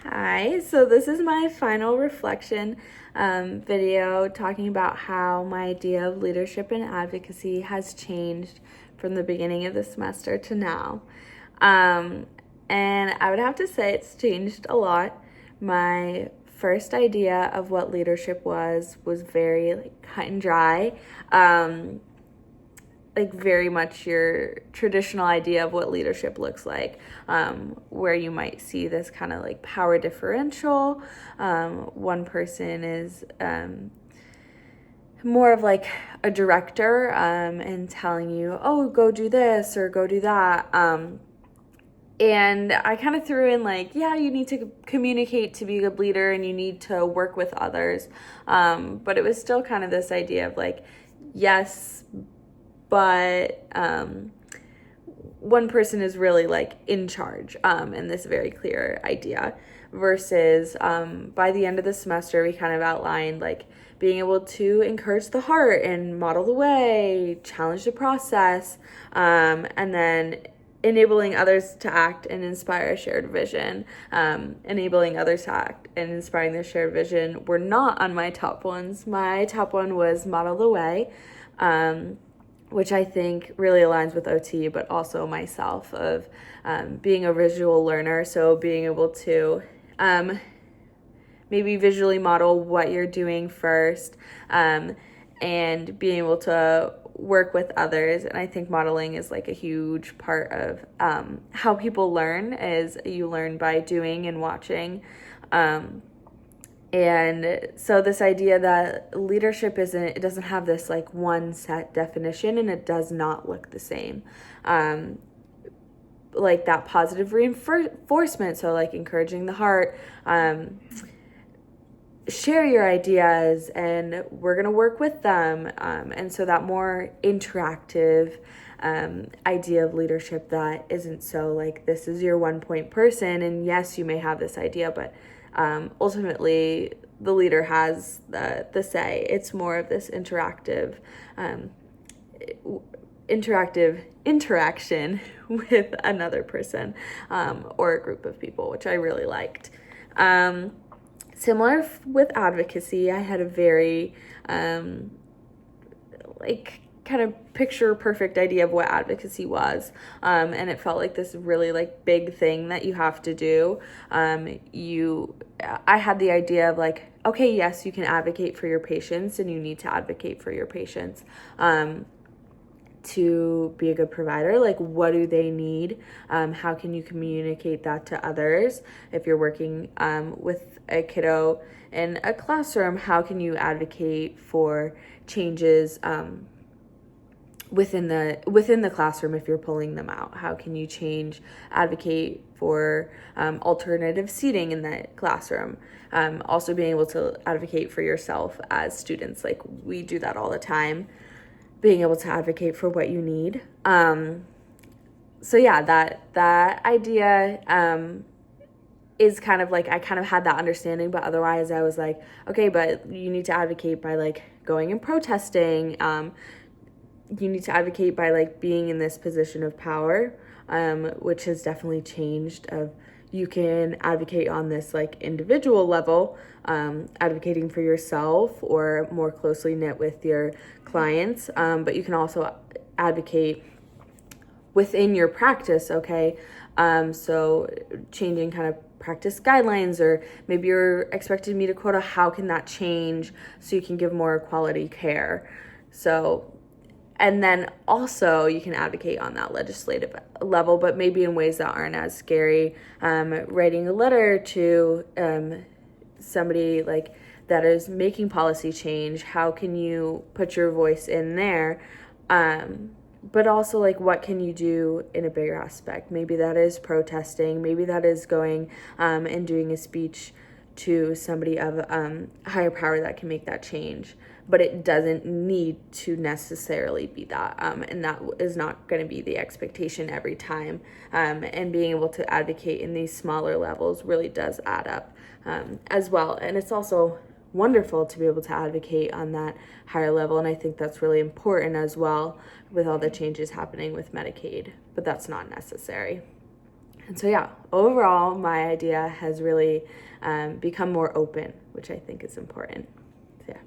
Hi, so this is my final reflection video talking about how my idea of leadership and advocacy has changed from the beginning of the semester to now. Um, and I would have to say it's changed a lot. My first idea of what leadership was very cut and dry. Like very much your traditional idea of what leadership looks like, where you might see this kind of like power differential. One person is more of like a director and telling you, oh, go do this or go do that. And I kind of threw in like, yeah, you need to communicate to be a good leader and you need to work with others. But it was still kind of this idea of like, yes, but one person is really like in charge and this very clear idea versus by the end of the semester we kind of outlined like being able to encourage the heart and model the way, challenge the process, and then enabling others to act and inspire a shared vision. Enabling others to act and inspiring their shared vision were not on my top ones. My top one was model the way, which I think really aligns with OT, but also myself of being a visual learner. So being able to maybe visually model what you're doing first, and being able to work with others. And I think modeling is like a huge part of how people learn, is you learn by doing and watching. And so this idea that leadership it doesn't have this like one set definition, and it does not look the same. Like that positive reinforcement, so like encouraging the heart, share your ideas and we're going to work with them. And so that more interactive idea of leadership that isn't so like this is your 1 point person and yes, you may have this idea, but ultimately the leader has the say. It's more of this interactive interaction with another person or a group of people, which I really liked. Similar with advocacy, I had a very like kind of picture perfect idea of what advocacy was, and it felt like this really like big thing that you have to do. I had the idea of like, okay, yes, you can advocate for your patients and you need to advocate for your patients to be a good provider. Like, what do they need? How can you communicate that to others? If you're working with a kiddo in a classroom, how can you advocate for changes within the classroom if you're pulling them out? How can you advocate for alternative seating in the classroom? Also being able to advocate for yourself as students, like we do that all the time, being able to advocate for what you need. So yeah, that idea is kind of like, I kind of had that understanding, but otherwise I was like, okay, but you need to advocate by like going and protesting. You need to advocate by like being in this position of power, which has definitely changed. Of you can advocate on this like individual level, advocating for yourself or more closely knit with your clients, but you can also advocate within your practice, okay? So changing kind of practice guidelines, or maybe you're expected to meet a quota, how can that change so you can give more quality care? So, and then also you can advocate on that legislative level, but maybe in ways that aren't as scary. Writing a letter to somebody like that is making policy change, how can you put your voice in there? But also like, what can you do in a bigger aspect? Maybe that is protesting, maybe that is going and doing a speech to somebody of higher power that can make that change. But it doesn't need to necessarily be that, and that is not going to be the expectation every time. And being able to advocate in these smaller levels really does add up as well. And it's also wonderful to be able to advocate on that higher level, and I think that's really important as well with all the changes happening with Medicaid, but that's not necessary. And so, yeah, overall, my idea has really become more open, which I think is important. So, yeah.